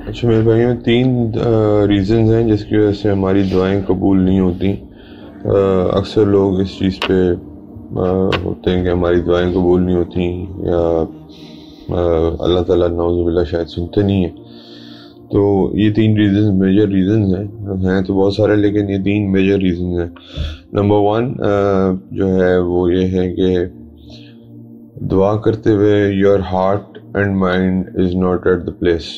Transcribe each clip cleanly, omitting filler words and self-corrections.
اچھا میرے بھائیوں، تین ریزنز ہیں جس کی وجہ سے ہماری دعائیں قبول نہیں ہوتی۔ اکثر لوگ اس چیز پہ ہوتے ہیں کہ ہماری دعائیں قبول نہیں ہوتی، یا اللہ تعالیٰ نعوذ باللہ شاید سنتے نہیں ہیں۔ تو یہ تین ریزنز میجر ریزنز ہیں تو بہت سارے، لیکن یہ تین میجر ریزنز ہیں۔ نمبر ون جو ہے وہ یہ ہے کہ دعا کرتے ہوئے your heart and mind is not at the place.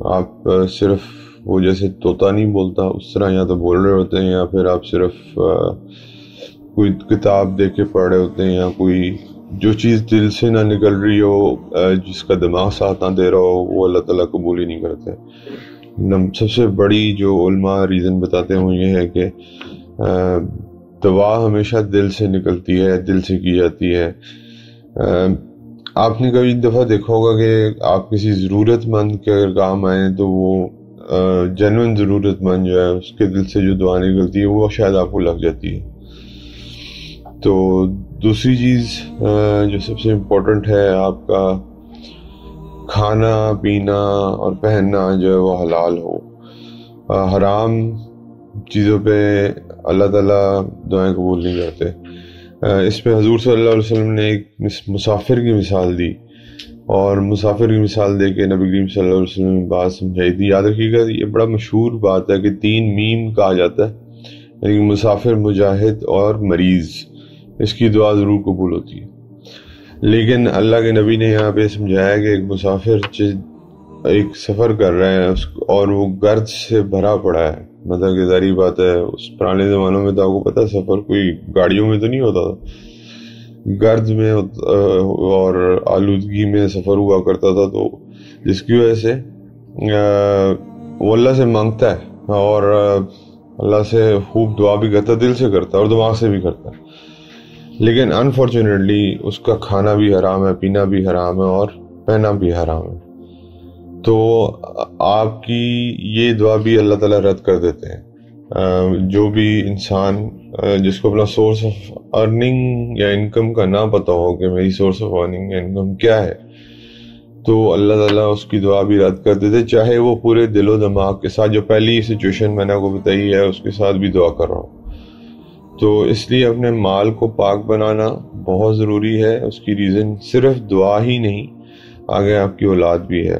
آپ صرف وہ جیسے طوطا نہیں بولتا اس طرح یا تو بول رہے ہوتے ہیں، یا پھر آپ صرف کوئی کتاب دیکھ کے پڑھ رہے ہوتے ہیں، یا کوئی جو چیز دل سے نہ نکل رہی ہو، جس کا دماغ ساتھ نہ دے رہا ہو، وہ اللہ تعالیٰ قبول ہی نہیں کرتے۔ سب سے بڑی جو علماء ریزن بتاتے ہیں وہ یہ ہے کہ دعا ہمیشہ دل سے نکلتی ہے، دل سے کی جاتی ہے۔ آپ نے کبھی دفعہ دیکھا ہوگا کہ آپ کسی ضرورت مند کے اگر کام آئیں تو وہ جینوئن ضرورت مند جو ہے اس کے دل سے جو دعا نکلتی ہے وہ شاید آپ کو لگ جاتی ہے۔ تو دوسری چیز جو سب سے امپورٹنٹ ہے، آپ کا کھانا پینا اور پہننا جو ہے وہ حلال ہو۔ حرام چیزوں پہ اللہ تعالیٰ دعائیں قبول نہیں کرتے۔ اس پہ حضور صلی اللہ علیہ وسلم نے ایک مسافر کی مثال دی، اور مسافر کی مثال دے کے نبی کریم صلی اللہ علیہ وسلم نے بات سمجھائی تھی۔ یاد رکھیے گا، یہ بڑا مشہور بات ہے کہ 3 میم کہا جاتا ہے، یعنی مسافر، مجاہد اور مریض، اس کی دعا ضرور قبول ہوتی ہے۔ لیکن اللہ کے نبی نے یہاں پہ سمجھایا کہ ایک مسافر ایک سفر کر رہا ہے اور وہ گرد سے بھرا پڑا ہے، مطلب کہ ظاہری بات ہے اس پرانے زمانوں میں تو آپ کو پتہ ہے سفر کوئی گاڑیوں میں تو نہیں ہوتا تھا، گرد میں اور آلودگی میں سفر ہوا کرتا تھا، تو جس کی وجہ سے وہ اللہ سے مانگتا ہے اور اللہ سے خوب دعا بھی کرتا ہے، دل سے کرتا ہے اور دماغ سے بھی کرتا ہے، لیکن انفارچونیٹلی اس کا کھانا بھی حرام ہے، پینا بھی حرام ہے اور پہنا بھی حرام ہے۔ تو آپ کی یہ دعا بھی اللہ تعالیٰ رد کر دیتے ہیں۔ جو بھی انسان جس کو اپنا سورس آف ارننگ یا انکم کا نہ پتہ ہو کہ میری سورس آف ارننگ یا انکم کیا ہے، تو اللہ تعالیٰ اس کی دعا بھی رد کر دیتے، چاہے وہ پورے دل و دماغ کے ساتھ، جو پہلی سچویشن میں نے آپ کو بتائی ہے اس کے ساتھ بھی دعا کر رہا ہوں۔ تو اس لیے اپنے مال کو پاک بنانا بہت ضروری ہے۔ اس کی ریزن صرف دعا ہی نہیں، آگے آپ کی اولاد بھی ہے،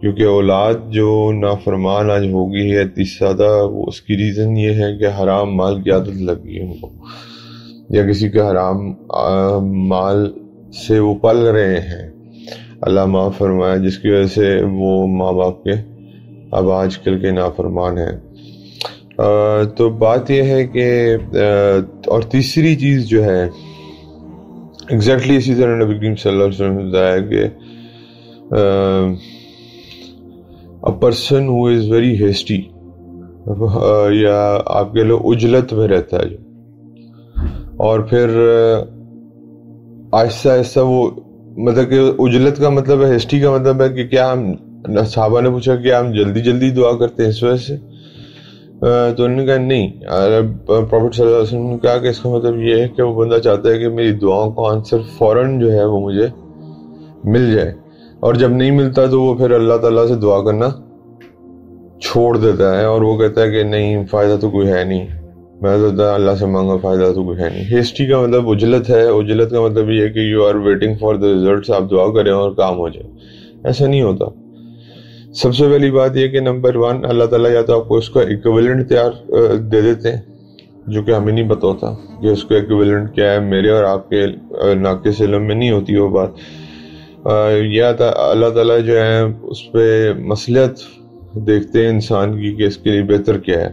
کیونکہ اولاد جو نافرمان آج ہوگی ہے اتنی زیادہ، وہ اس کی ریزن یہ ہے کہ حرام مال کی عادت لگ گئی ان کو، یا کسی کے حرام مال سے وہ پل رہے ہیں، اللہ معاف فرمایا، جس کی وجہ سے وہ ماں باپ کے اب آج کل کے نافرمان ہیں۔ تو بات یہ ہے کہ اور تیسری چیز جو ہے ایگزیکٹلی اسی طرح نبی کریم صلی اللہ علیہ وسلم نے بتایا کہ a person who is very hasty، یا آپ کے لوگ عجلت میں رہتا ہے جو، اور پھر آہستہ آہستہ وہ، مطلب کہ عجلت کا مطلب ہے، ہسٹی کا مطلب ہے کہ کیا ہم، صحابہ نے پوچھا کہ ہم جلدی جلدی دعا کرتے ہیں اس وجہ سے، تو انہوں نے کہا نہیں، پروفٹ صلی اللہ علیہ وسلم نے کہا کہ اس کا مطلب یہ ہے کہ وہ بندہ چاہتا ہے کہ میری دعاؤں کا آنسر فوراً جو ہے وہ مجھے مل جائے، اور جب نہیں ملتا تو وہ پھر اللہ تعالیٰ سے دعا کرنا چھوڑ دیتا ہے، اور وہ کہتا ہے کہ نہیں، فائدہ تو کوئی ہے نہیں، میں تو اللہ سے مانگا، فائدہ تو کوئی ہے نہیں۔ ہسٹری کا مطلب عجلت ہے، عجلت کا مطلب یہ ہے کہ you are waiting for the results, آپ دعا کریں اور کام ہو جائے، ایسا نہیں ہوتا۔ سب سے پہلی بات یہ کہ نمبر 1، اللہ تعالیٰ یا تو آپ کو اس کا ایکویولنٹ تیار دے دیتے ہیں، جو کہ ہمیں نہیں پتہ ہوتا کہ اس کا ایکویولنٹ کیا ہے، میرے اور آپ کے ناقص علم میں نہیں ہوتی وہ بات، یا اللہ تعالیٰ جو ہے اس پہ مصلحت دیکھتے ہیں انسان کی کہ اس کے لیے بہتر کیا ہے،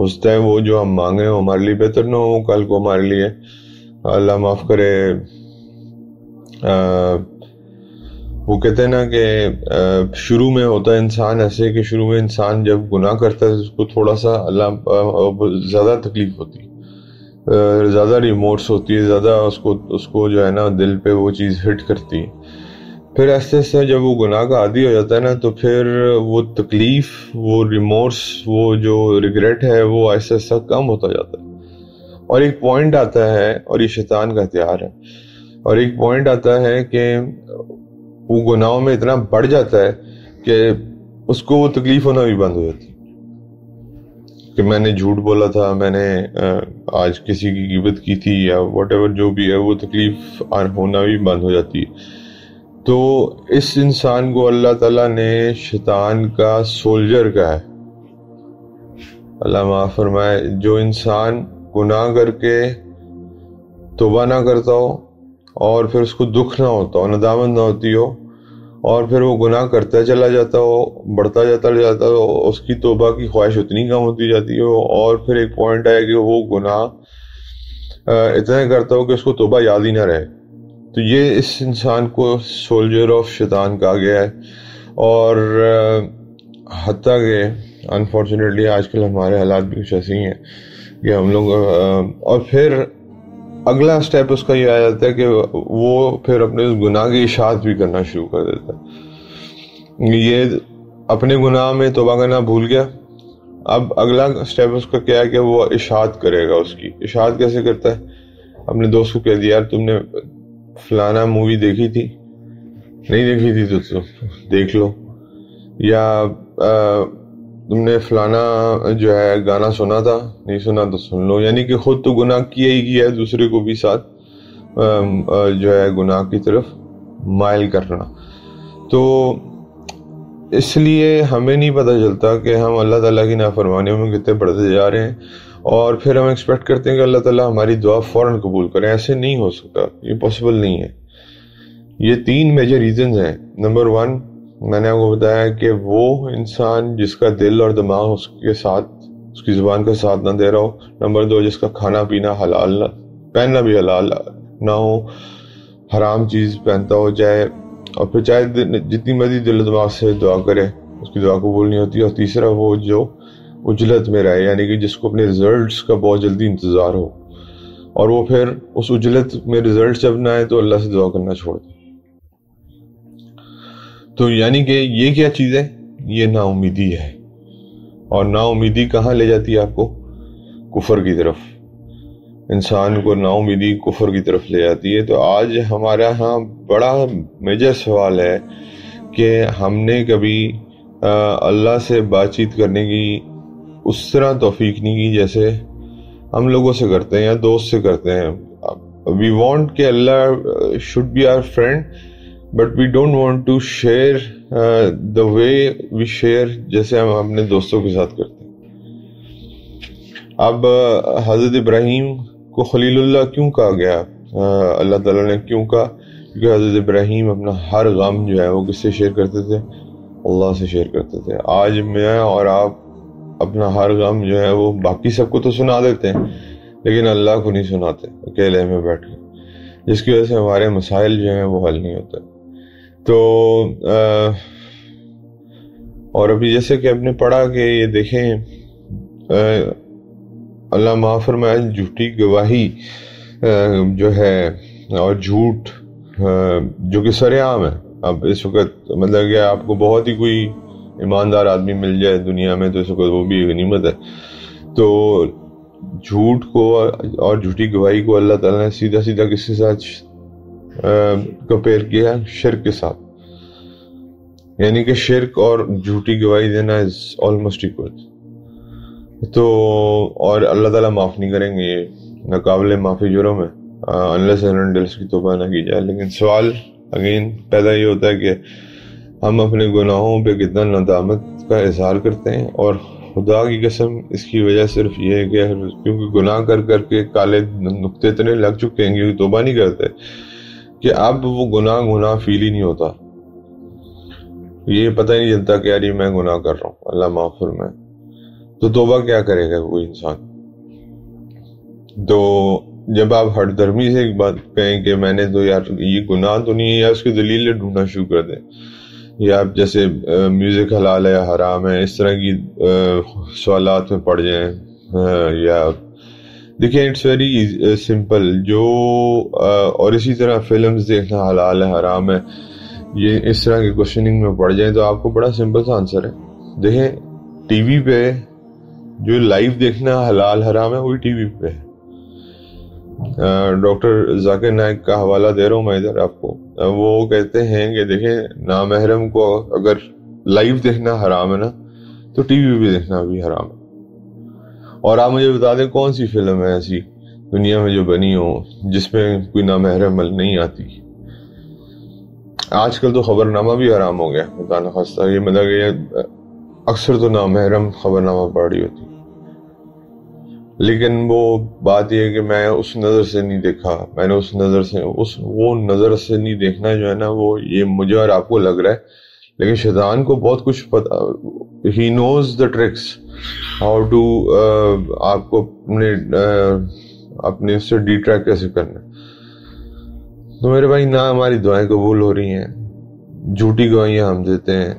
اس ٹائم وہ جو ہم مانگیں وہ ہمارے لیے بہتر نہ ہو، کل کو ہمارے لیے اللہ معاف کرے، وہ کہتے ہیں نا کہ شروع میں ہوتا ہے انسان ایسے کہ شروع میں انسان جب گناہ کرتا ہے اس کو تھوڑا سا اللہ زیادہ تکلیف ہوتی ہے، زیادہ ریمورس ہوتی ہے، زیادہ اس کو جو ہے نا دل پہ وہ چیز ہٹ کرتی ہے، پھر آہستہ آہستہ جب وہ گناہ کا عادی ہو جاتا ہے نا تو پھر وہ تکلیف، وہ ریمورس، وہ جو ریگریٹ ہے وہ آہستہ آہستہ کم ہوتا جاتا ہے، اور ایک پوائنٹ آتا ہے، اور یہ شیطان کا ہتھیار ہے، اور ایک پوائنٹ آتا ہے کہ وہ گناہوں میں اتنا بڑھ جاتا ہے کہ اس کو وہ تکلیف ہونا بھی بند ہو جاتی کہ میں نے جھوٹ بولا تھا، میں نے آج کسی کی غیبت کی تھی یا واٹ ایور جو بھی ہے، وہ تکلیف ہونا بھی بند ہو جاتی ہے۔ تو اس انسان کو اللہ تعالیٰ نے شیطان کا سولجر کہا ہے۔ اللہ معاف فرمائے، جو انسان گناہ کر کے توبہ نہ کرتا ہو اور پھر اس کو دکھ نہ ہوتا ہو، ندامت نہ ہوتی ہو، اور پھر وہ گناہ کرتا چلا جاتا ہو، بڑھتا جاتا ہو، اس کی توبہ کی خواہش اتنی کم ہوتی جاتی ہو، اور پھر ایک پوائنٹ آئے کہ وہ گناہ اتنا کرتا ہو کہ اس کو توبہ یاد ہی نہ رہے، تو یہ اس انسان کو سولجر آف شیطان کہا گیا ہے۔ اور حتیٰ کہ انفارچونیٹلی آج کل ہمارے حالات بھی کچھ ایسے ہی ہیں کہ ہم لوگ اور پھر اگلا سٹیپ اس کا یہ آ جاتا ہے کہ وہ پھر اپنے گناہ کی اشاعت بھی کرنا شروع کر دیتا ہے۔ یہ اپنے گناہ میں توبہ کرنا بھول گیا، اب اگلا سٹیپ اس کا کیا ہے کہ وہ اشاعت کرے گا۔ اس کی اشاعت کیسے کرتا ہے؟ اپنے دوست کو کہہ دیا، یار تم نے فلانا مووی دیکھی تھی، نہیں دیکھی تھی تو دیکھ لو، یا تم نے فلانا جو ہے گانا سنا تھا، نہیں سنا تو سن لو، یعنی کہ خود تو گناہ کیا ہی کیا ہے، دوسرے کو بھی ساتھ جو ہے گناہ کی طرف مائل کرنا۔ تو اس لیے ہمیں نہیں پتہ چلتا کہ ہم اللہ تعالیٰ کی نافرمانیوں میں کتنے بڑھتے جا رہے ہیں، اور پھر ہم ایکسپیکٹ کرتے ہیں کہ اللہ تعالیٰ ہماری دعا فوراً قبول کریں۔ ایسے نہیں ہو سکتا، یہ پاسبل نہیں ہے۔ یہ 3 میجر ریزنز ہیں۔ نمبر 1، میں نے آپ کو بتایا کہ وہ انسان جس کا دل اور دماغ اس کے ساتھ، اس کی زبان کا ساتھ نہ دے رہا ہو۔ نمبر 2، جس کا کھانا پینا حلال نہ، پہننا بھی حلال نہ ہو، حرام چیز پہنتا ہو، اور پھر چاہے جتنی مرضی دل و دماغ سے دعا کرے اس کی دعا قبول نہیں ہوتی۔ اور تیسرا، وہ جو عجلت میں رہے، یعنی کہ جس کو اپنے رزلٹس کا بہت جلدی انتظار ہو، اور وہ پھر اس عجلت میں رزلٹ جب نہ آئے تو اللہ سے دعا کرنا چھوڑ دے۔ تو یعنی کہ یہ کیا چیز ہے؟ یہ نا امیدی ہے، اور نا امیدی کہاں لے جاتی ہے آپ کو؟ کفر کی طرف۔ انسان کو نا امیدی کفر کی طرف لے جاتی ہے۔ تو آج ہمارا ہاں بڑا میجر سوال ہے کہ ہم نے کبھی اللہ سے بات چیت کرنے کی اس طرح توفیق نہیں کی جیسے ہم لوگوں سے کرتے ہیں یا دوست سے کرتے ہیں۔ We want کہ اللہ should be our friend, but we don't want to share the way we share جیسے ہم اپنے دوستوں کے ساتھ کرتے ہیں۔ اب حضرت ابراہیم کو خلیل اللہ کیوں کہا گیا؟ اللہ تعالیٰ نے کیوں کہا؟ کیونکہ حضرت ابراہیم اپنا ہر غم جو ہے وہ کس سے شیئر کرتے تھے؟ اللہ سے شیئر کرتے تھے۔ آج میں اور آپ اپنا ہر غم جو ہے وہ باقی سب کو تو سنا دیتے ہیں، لیکن اللہ کو نہیں سناتے اکیلے میں بیٹھ کے، جس کی وجہ سے ہمارے مسائل جو ہیں وہ حل نہیں ہوتے۔ تو اور ابھی جیسے کہ آپ نے پڑھا کہ یہ دیکھیں اللہ معاف فرمائے، جھوٹی گواہی جو ہے اور جھوٹ جو کہ سر عام ہے اب اس وقت، مطلب کہ آپ کو بہت ہی کوئی ایماندار آدمی مل جائے دنیا میں تو اس وقت وہ بھی غنیمت ہے۔ تو جھوٹ کو اور جھوٹی گواہی کو اللہ تعالیٰ نے سیدھا سیدھا کس کے ساتھ کمپیئر کیا؟ شرک کے ساتھ، یعنی کہ شرک اور جھوٹی گواہی دینا از آلموسٹ ایکول۔ تو اور اللہ تعالیٰ معاف نہیں کریں گے، یہ ناقابل معافی جرم ہے unless and until اس کی توبہ نہ کی جائے۔ لیکن سوال اگین پیدا یہ ہوتا ہے کہ ہم اپنے گناہوں پہ کتنا ندامت کا اظہار کرتے ہیں، اور خدا کی قسم اس کی وجہ صرف یہ ہے کہ کیونکہ گناہ کر کر کے کالے نقطے اتنے لگ چکے ہیں کیونکہ توبہ نہیں کرتے کہ اب وہ گناہ فیل ہی نہیں ہوتا، یہ پتہ ہی نہیں چلتا کہ یار یہ میں گناہ کر رہا ہوں، اللہ معاف فرمائے۔ تو توبہ کیا کرے گا کوئی انسان؟ تو جب آپ ہٹ درمی سے ایک بات کہیں کہ میں نے تو یار یہ گناہ تو نہیں ہے، یا اس کی دلیلیں ڈھونڈنا شروع کر دیں، یا آپ جیسے میوزک حلال ہے یا حرام ہے اس طرح کی سوالات میں پڑ جائیں، یا دیکھیں اٹس ویری سمپل جو اور اسی طرح فلمز دیکھنا حلال ہے حرام ہے، یہ اس طرح کے کوشچننگ میں پڑ جائیں تو آپ کو بڑا سمپل سا آنسر ہے۔ دیکھیں ٹی وی پہ جو لائیو دیکھنا حلال حرام ہے وہی ٹی وی پہ ہے۔ ڈاکٹر ذاکر نائک کا حوالہ دے رہا ہوں میں ادھر آپ کو، وہ کہتے ہیں کہ دیکھیں نامحرم کو اگر لائیو دیکھنا حرام ہے نا، تو ٹی وی پہ دیکھنا بھی حرام ہے۔ اور آپ مجھے بتا دیں کون سی فلم ہے ایسی دنیا میں جو بنی ہو جس میں کوئی نامحرم نہیں آتی؟ آج کل تو خبر نامہ بھی حرام ہو گیا، خدا نخواستہ، یہ مطلب کہ اکثر تو نامحرم خبر نامہ پڑھ رہی ہوتی، لیکن وہ بات یہ ہے کہ میں اس نظر سے نہیں دیکھا، میں نے اس نظر سے وہ نظر سے نہیں دیکھنا جو ہے نا، وہ یہ مجھے اور آپ کو لگ رہا ہے، لیکن شیطان کو بہت کچھ پتا، ہی نوز دا ٹرکس ہاؤ ٹو آپ کو اپنے اس سے ڈیٹریکٹ کیسے کرنا۔ تو میرے بھائی، نہ ہماری دعائیں قبول ہو رہی ہیں، جھوٹی گواہیاں ہم دیتے ہیں،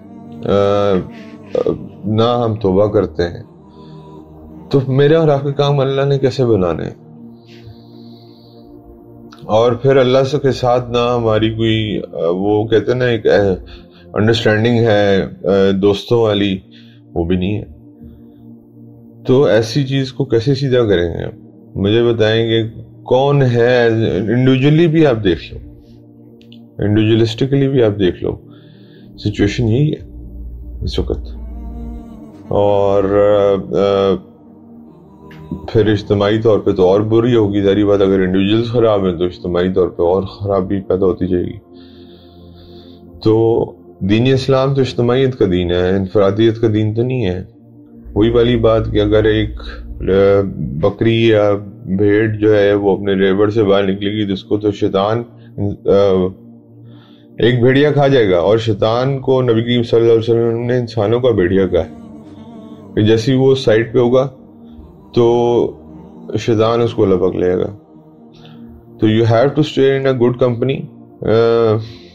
نہ ہم توبہ کرتے ہیں، تو میرے اور آپ کے کام اللہ نے کیسے بنانے ہیں؟ اور پھر اللہ سے کے ساتھ نہ ہماری کوئی وہ کہتے ہیں نا ایک انڈرسٹینڈنگ ہے دوستوں والی، وہ بھی نہیں ہے۔ تو ایسی چیز کو کیسے سیدھا کریں گے؟ مجھے بتائیں کہ کون ہے، انڈیویجولی بھی آپ دیکھ لو، انڈیویجولسٹکلی بھی آپ دیکھ لو، سچویشن یہی ہے اس وقت۔ اور پھر اجتماعی طور پہ تو اور بری ہوگی، ظاہری بات، اگر انڈیویجولز خراب ہیں تو اجتماعی طور پہ اور خرابی پیدا ہوتی جائے گی۔ تو دین اسلام تو اجتماعیت کا دین ہے، انفرادیت کا دین تو نہیں ہے۔ وہی والی بات کہ اگر ایک بکری یا بھیڑ جو ہے وہ اپنے ریوڑ سے باہر نکلے گی تو اس کو تو شیطان ایک بھیڑیا کھا جائے گا، اور شیطان کو نبی کریم صلی اللہ علیہ وسلم نے انسانوں کا بھیڑیا کہا ہے کہ جیسے وہ سائٹ پہ ہوگا تو شیطان اس کو لپک لے گا۔ تو you have to stay in a good company.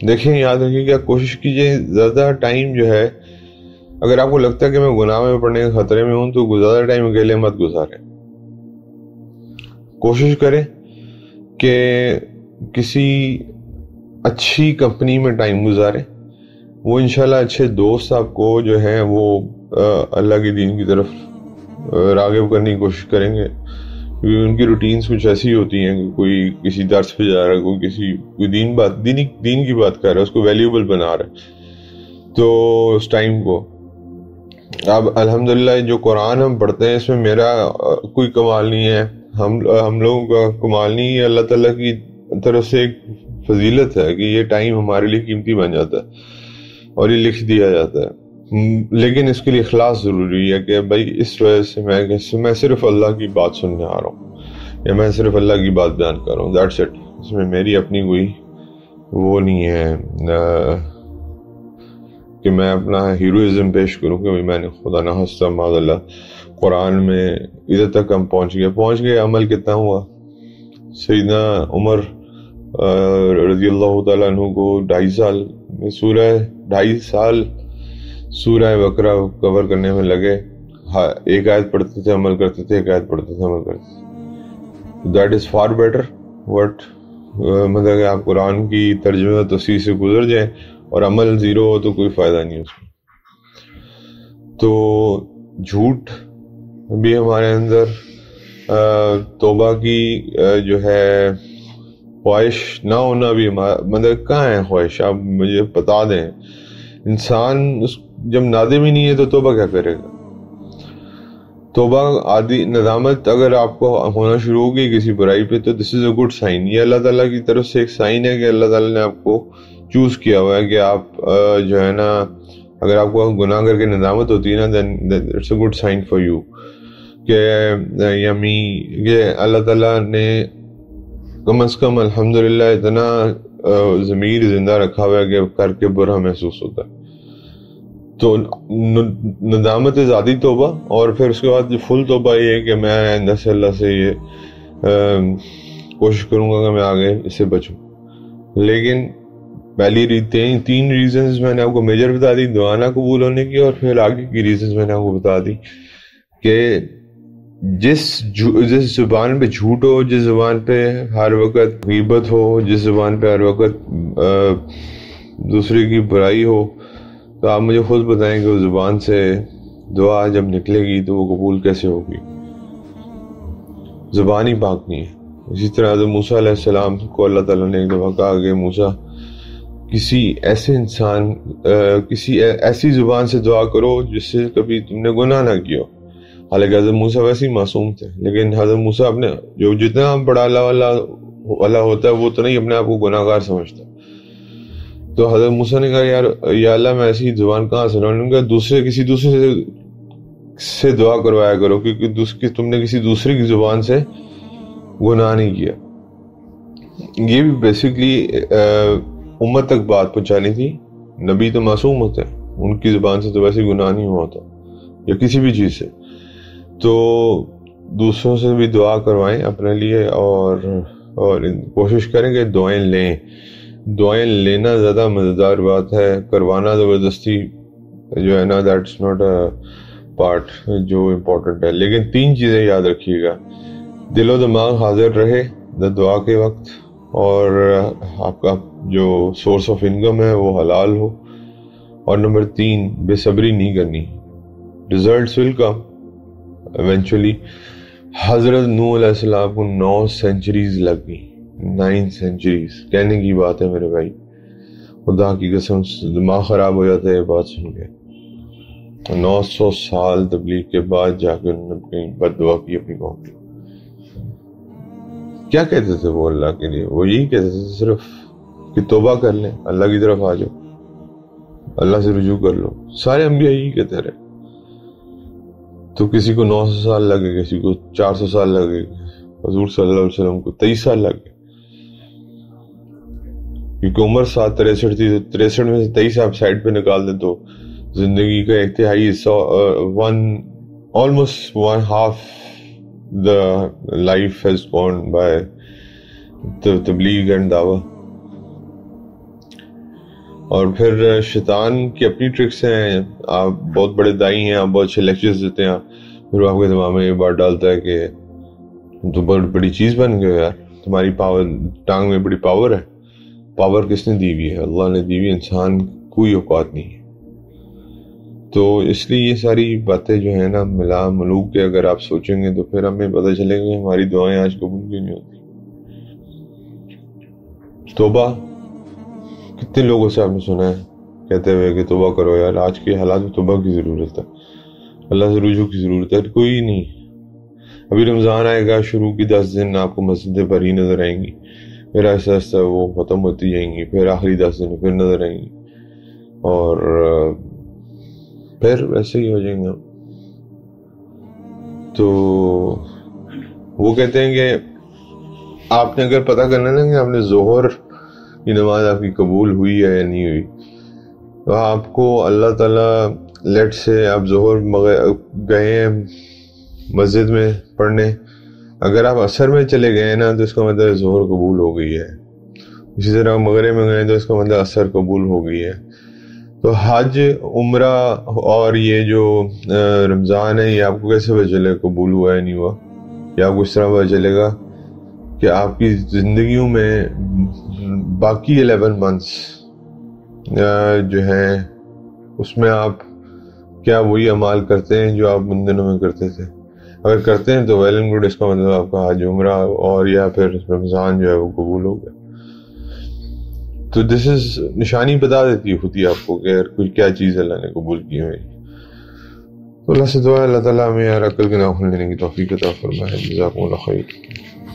دیکھیں، یاد رکھیے کہ کوشش کیجئے زیادہ ٹائم جو ہے، اگر آپ کو لگتا ہے کہ میں گناہ میں پڑنے کے خطرے میں ہوں تو زیادہ ٹائم اکیلے مت گزاریں۔ کوشش کریں کہ کسی اچھی کمپنی میں ٹائم گزاریں، وہ انشاءاللہ اچھے دوست آپ کو جو ہیں وہ اللہ کے دین کی طرف راغب کرنے کی کوشش کریں گے، کیونکہ ان کی روٹینز کچھ ایسی ہوتی ہیں کہ کوئی کسی درس پہ جا رہا ہے، کوئی دین کی بات کر رہا ہے، اس کو ویلیوبل بنا رہا ہے۔ تو اس ٹائم کو اب الحمدللہ جو قرآن ہم پڑھتے ہیں اس میں میرا کوئی کمال نہیں ہے، ہم لوگوں کا کمال نہیں ہے، اللہ تعالیٰ کی طرف سے ایک فضیلت ہے کہ یہ ٹائم ہمارے لیے قیمتی بن جاتا ہے اور یہ لکھ دیا جاتا ہے۔ لیکن اس کے لیے اخلاص ضروری ہے کہ بھائی اس وجہ سے میں صرف اللہ کی بات سننے آ رہا ہوں، یا میں صرف اللہ کی بات بیان کر رہا ہوں، دیٹس اٹ۔ اس میں میری اپنی کوئی وہ نہیں ہے کہ میں اپنا ہیروئزم پیش کروں کہ میں نے خدا نہ خواستہ معاذ اللہ قرآن میں ادھر تک ہم پہنچ گئے۔ عمل کتنا ہوا؟ سیدنا عمر رضی اللہ تعالیٰ عنہ کو 2.5 سال سورہ بقرہ کور کرنے میں لگے، ایک آیت پڑھتے تھے عمل کرتے تھے، ایک آیت پڑھتے تھے عمل کرتے تھے۔ That is for better what, مطلب کہ آپ قرآن کی ترجمہ و تفسیر سے گزر جائیں اور عمل زیرو ہو تو کوئی فائدہ نہیں اس میں۔ تو جھوٹ بھی ہمارے اندر، توبہ کی جو ہے خواہش نہ ہونا بھی مطلب کہاں ہے خواہش؟ آپ مجھے بتا دیں۔ انسان جب نادم ہی نہیں ہے تو توبہ کیا کرے گا؟ توبہ ندامت اگر آپ کو ہونا شروع ہوگی کسی برائی پہ تو دس از اے گڈ سائن۔ یہ اللہ تعالیٰ کی طرف سے ایک سائن ہے کہ اللہ تعالیٰ نے آپ کو چوز کیا ہوا ہے کہ آپ جو ہے نا، اگر آپ کو گناہ کر کے ندامت ہوتی ہے نا then it's a good sign for you کہ یہ اللہ تعالیٰ نے کم از کم الحمدللہ اتنا ضمیر زندہ رکھا ہوا ہے کہ کر کے برا محسوس ہوتا ہے۔ تو ندامت ذاتی توبہ، اور پھر اس کے بعد جو فل توبہ یہ ہے کہ میں آئندہ سے اللہ سے یہ کوشش کروں گا کہ میں آگے اس سے بچوں۔ لیکن پہلی 3 ریزنز میں نے آپ کو میجر بتا دی دعا نہ قبول ہونے کی، اور پھر آگے کی ریزنز میں نے آپ کو بتا دی کہ جس زبان پہ جھوٹ ہو، جس زبان پہ ہر وقت غیبت ہو، جس زبان پہ ہر وقت دوسرے کی برائی ہو، تو آپ مجھے خود بتائیں کہ اس زبان سے دعا جب نکلے گی تو وہ قبول کیسے ہوگی؟ زبان ہی پاک نہیں ہے۔ اسی طرح حضرت موسیٰ علیہ السلام کو اللہ تعالیٰ نے ایک دفعہ کہا کہ موسیٰ کسی ایسے انسان کسی ایسی زبان سے دعا کرو جس سے کبھی تم نے گناہ نہ کیا. حالانکہ حضرت موسیٰ ویسے ہی معصوم تھے، لیکن حضرت موسیٰ اپنے جو جتنا بڑا اللہ والا ہوتا ہے وہ تو نہیں اپنے آپ کو گناہ گار سمجھتا. تو حضرت موسیٰ نے کہا یا اللہ میں ایسی زبان کہاں سے لاؤں؟ انہوں نے کہا کسی دوسرے سے دعا کروایا کرو، کیونکہ تم نے کسی دوسرے کی زبان سے گناہ نہیں کیا. یہ بھی بیسکلی امت تک بات پہنچانی تھی. نبی تو معصوم ہوتے ہیں، ان کی زبان سے تو ویسے گناہ نہیں ہوا ہوتا یا کسی بھی چیز سے. تو دوسروں سے بھی دعا کروائیں اپنے لیے، اور کوشش کریں کہ دعائیں لیں. دعائیں لینا زیادہ مزیدار بات ہے، کروانا زبردستی جو ہے نا دیٹس ناٹ اے پارٹ جو امپورٹنٹ ہے. لیکن 3 چیزیں یاد رکھیے گا: دل و دماغ حاضر رہے دعا کے وقت، اور آپ کا جو سورس آف انکم ہے وہ حلال ہو، اور نمبر 3 بے صبری نہیں کرنی. Results will come eventually. حضرت نوح علیہ السلام کو 9 سینچریز لگ گئی. 9 سینچریز کہنے کی بات ہے میرے بھائی، خدا کی قسم دماغ خراب ہو جاتا ہے یہ بات سن کے. 900 سال تبلیغ کے بعد جا کے انہوں نے اپنی بد دعا کی اپنی قوم کی. کیا کہتے تھے وہ اللہ کے لیے؟ وہ یہی کہتے تھے صرف کہ توبہ کر لیں، اللہ کی طرف آ جاؤ، اللہ سے رجوع کر لو. سارے انبیاء یہی کہتے رہے. تو کسی کو 900 سال لگے، کسی کو 400 سال لگے، حضور صلی اللہ علیہ وسلم کو 23 سال لگے، کیونکہ عمر 63 تھی. تو 63 میں سے 23 آپ سائڈ پہ نکال دیں تو زندگی کا 1/3 حصہ، almost 1/2 the life has gone by the تبلیغ اینڈ دعویٰ. اور پھر شیطان کی اپنی ٹرکس ہیں. آپ بہت بڑے دائی ہیں، آپ بہت اچھے لیکچرز دیتے ہیں، پھر وہ آپ کے دماغ میں یہ بات ڈالتا ہے کہ تم تو بہت بڑی چیز بن گئے یار، تمہاری پاور ٹانگ میں بڑی پاور ہے. پاور کس نے دی ہوئی ہے؟ اللہ نے دی ہوئی. انسان کوئی اوقات نہیں ہے. تو اس لیے یہ ساری باتیں جو ہیں نا ملا ملوک کے اگر آپ سوچیں گے تو پھر ہمیں پتہ چلے گا ہماری دعائیں آج قبول کیوں نہیں ہوتی. توبہ کتنے لوگوں سے آپ نے سنا ہے کہتے ہوئے کہ توبہ کرو یار. آج کے حالات میں توبہ کی ضرورت ہے، اللہ سے رجوع کی ضرورت ہے. کوئی نہیں. ابھی رمضان آئے گا، شروع کی 10 دن آپ کو مسجدیں بھری نظر آئیں گی، پھر آہستہ آہستہ وہ ختم ہوتی جائیں گی، پھر آخری 10 دن پھر نظر آئیں گی، اور پھر ویسے ہی ہو جائیں گے. تو وہ کہتے ہیں کہ آپ نے اگر پتہ کرنا نا کہ آپ نے ظہر کی نماز آپ کی قبول ہوئی ہے یا نہیں ہوئی، تو آپ کو اللہ تعالیٰ لیٹ سے آپ ظہر گئے ہیں مسجد میں پڑھنے، اگر آپ عصر میں چلے گئے نا تو اس کا مطلب ظہر قبول ہو گئی ہے. اسی طرح مغرب میں گئے تو اس کا مطلب عصر قبول ہو گئی ہے. تو حج، عمرہ اور یہ جو رمضان ہے یہ آپ کو کیسے پتہ چلے قبول ہوا ہے نہیں ہوا؟ یا آپ کو اس طرح پتہ چلے گا کہ آپ کی زندگیوں میں باقی 11 months جو ہیں اس میں آپ کیا وہی اعمال کرتے ہیں جو آپ ان دنوں میں کرتے تھے. اگر کرتے ہیں تو ویل اینڈ گڈ، اس کا مطلب آپ کا حج، عمرہ اور یا پھر رمضان جو ہے وہ قبول ہو گیا. تو دس از نشانی بتا دیتی ہے خود ہی آپ کو کہ کوئی کیا چیز اللہ نے قبول کی ہوئی. تو اللہ سے دعا ہے اللہ تعالیٰ ہمیں یار عقل کے ناخن لینے کی توفیق عطا فرمائے. جزاکم اللہ خیر.